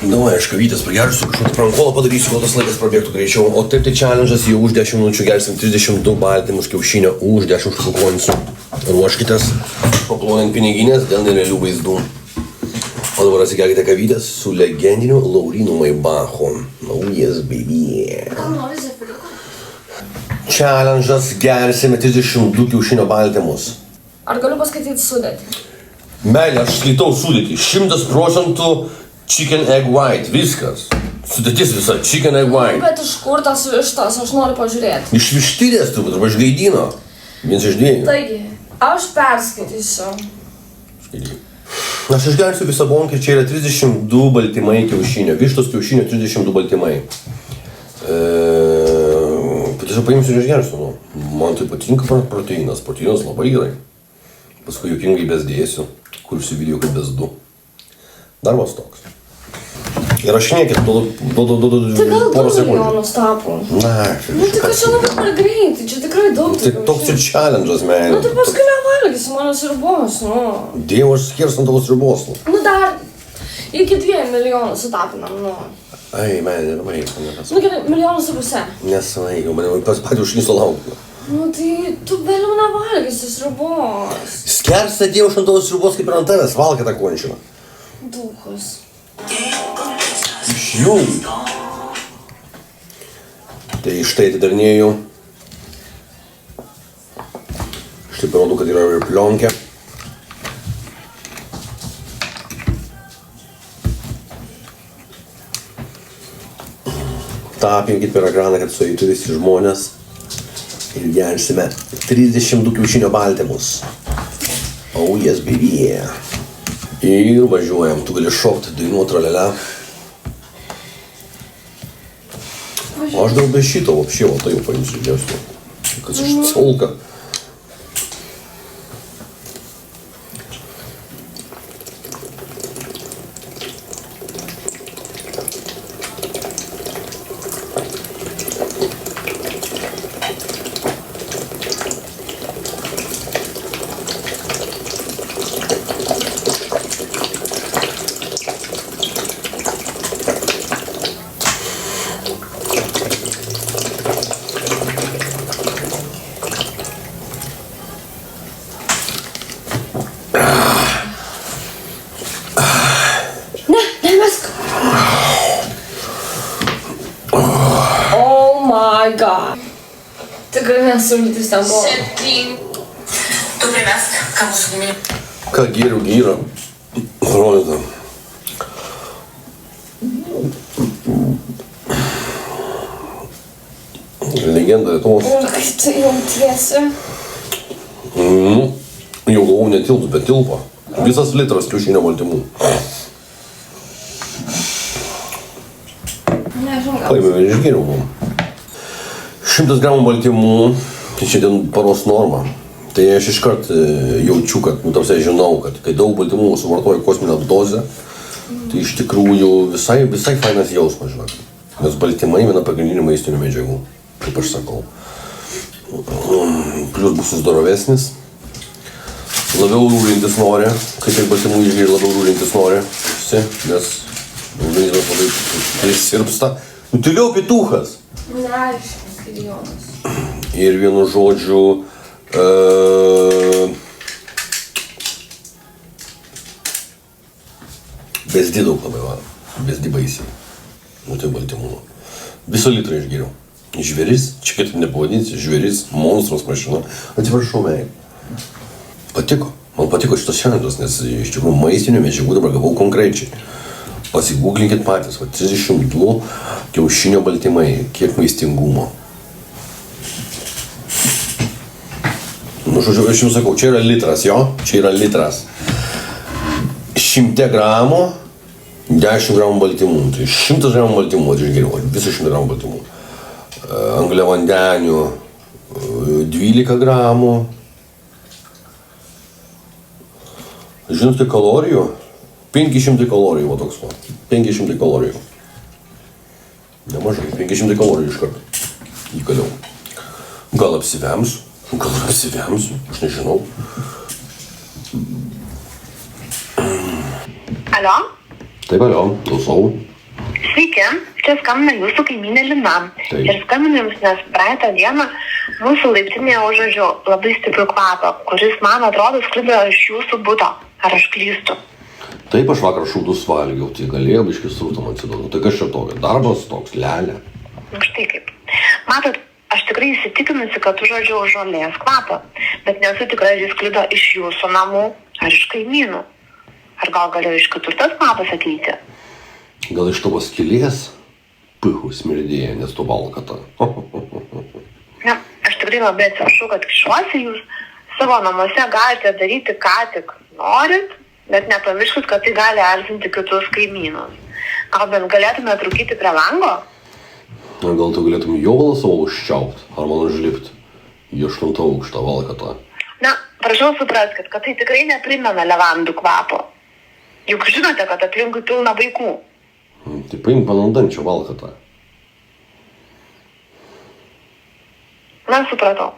Davai, aš kavytės pagersiu, kažkokį prankolą padarysiu, kol tas laikas prabėgtų greičiau. O taip tai challenge'as jau už 10 minučių gersim 32 baltymus kiaušinio už 10 štukų koinsų. Ruoškitės, paplojant piniginės dėl nerealių vaizdų. O dabar atsikelkite kavytės su legendiniu Laurynu Maibachu. Oh yes, baby. Gal nori zefiriuko? Challenge'as gersime 32 kiaušinio baltymus. Ar galiu paskaityti sudėtį? Meilė, aš skaitau sudėtį. 100% chicken egg white. Viskas. Sudėtis visa. Chicken egg white. Bet iš kur tas vištas? Aš noriu pažiūrėti. Iš vištytės turbūt, arba iš gaidino. Vienas iš dviejų. Taigi, aš perskaitysiu. Aš išgersiu visą bonkę ir čia yra 32 baltymai kiaušinio. Vištos kiaušinio 32 baltymai. Tiesiog paimsiu ir išgersiu. Nu. Man tai patinka proteinas. Proteinas labai gerai. Paskui juokingai bezdėsiu. Kursiu video kaip bezdu. Darbas toks. Ir aš niekit, Tai gal 2 milijonus tapo. Na, Nu tai kas čia labai per greitai, čia tikrai daug. tai toks ir challenge'as, meilė. Nu tai paskui nevalgysi mano sriubos, nu. Dievas skirs ant tavo sriubos. Nu dar iki 2 milijonų sutapinam, nu. Ai, meilė, labai nekas. Nu gerai, 1,5 milijonų. Nesvaigiau, man patį užnyso laukti. Nu tai tu vėliau nevalgysi sriubos. Skersa Dievas ant tavo sriubos kaip ir ant tavęs, valgė tą končiną. Duhas. Išjung. Tai štai atidarinėjau. Štai parodu, kad yra ir plionkė. tą apinkit per ekraną, kad sueitų visi žmonės. Ir gersime 32 kiaušinio baltymus. Oh yes, baby. Ir važiuojam, tu gali šokti, dainuot tralelę. O aš gal be šito, вообще, o tai jau paimsiu džiaugsmą. Kad iš colka. Tikrai nesulytis ten buvo. 7. Tu primesk, ką mūsų gimė. Ką gėriau gyrą. Rodyta. Legenda Lietuvos. Ir kaip tu jautiesi? Jau galvau netiltų, bet tilpo. Visas litras kiaušinio baltymų. Nežinau, gal. Paėmėm ir išgėriau mum. 100 gramų baltymų, tai šiandien paros norma. Tai aš iškart jaučiu, kad, tarsi žinau, kad kai daug baltymų suvartoja kosminę dozę, tai iš tikrųjų visai fainas jausmas, žinok. Nes baltymai viena pagrindinių maistinių medžiagų, kaip aš sakau. Plius būsiu dorovesnis. Labiau rūlintis nori, kai tiek baltymų išgėri, labiau rūlintis nori. Nes organizmas labai prisirpsta. Nutiliau pituchas. Neaišku, idiotas. Ir vienu žodžiu, bezdi daug labai va, bezdi baisiai. Nu tai baltymų. Visą litrą išgėriau. Žvėris, čia kaip nepavadinsi, žvėris, monstras mašina. Atsiprašau, meilė. Patiko. Man patiko šitas šiandienas, nes iš tikrųjų maistinių medžiagų dabar gavau konkrečiai. Pasigūglinkit patys, va 32 kiaušinio baltymai, kiek maistingumo. Nu, žodžiu, aš jums sakau, čia yra litras, jo? Čia yra litras. 100 gramų, 10 gramų baltymų. Tai 100 gramų baltymų, tai išgeriau, visą 100 gramų baltymų. Angliavandenių 12 gramų. Žinot, kiek kalorijų? 500 kalorijų, va toks va. 500 kalorijų. Nemažai, 500 kalorijų iš karto. Įkaliau. Gal apsivemsiu, aš nežinau. Alio? Taip, alio, klausau. Sveiki, čia skambina jūsų kaimynė Lina. Taip. Ir skambinu jums, nes praeitą dieną mūsų laiptinėje užuodžiau labai stiprų kvapą, kuris, man atrodo, sklido iš jūsų buto. Ar aš klystu? Taip, aš vakar šūdus valgiau, tai galėjau biškis rūtam atsiduoti. Tai kas čia tokio? Darbas toks, lelė. Štai kaip. Matot, aš tikrai įsitikinusi, kad užuodžiau žolės kvapą, bet nesu tikra, ar jis sklido iš jūsų namų ar iš kaimynų. Ar gal galėjo iš kitur tas kvapas ateiti? Gal iš tavo skylės pichų smirdėja, nes tu valkata. Ne, aš tikrai labai atsiprašau, kad kišuosi jūs. Savo namuose galite daryti, ką tik norit, bet nepamirškit, kad tai gali erzinti kitus kaimynus. Gal bent galėtume trukyti prie lango? Gal tu galėtum jovalą savo užčiaupt, ar man užlipti į 8 aukštą valkatą. Na, prašau supraskit, kad tai tikrai neprimena levandų kvapo. Juk žinote, kad aplinkui pilna vaikų. Tai paimk panaudančio valkatą. Na, supratau.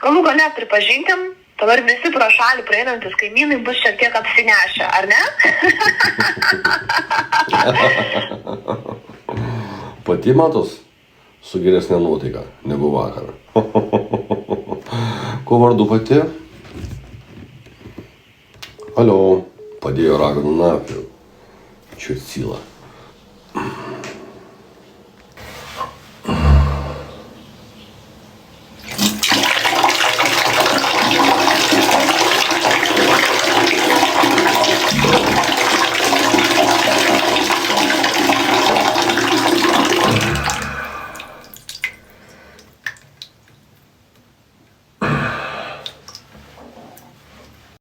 Galų gale pripažinkim, dabar visi pro šalį praeinantis kaimynai bus šiek tiek apsinešę, ar ne? Pati matos su geresnė nuotaika negu vakar. Ko vardu pati? Alio, padėjo raganų napių. Čiocyla.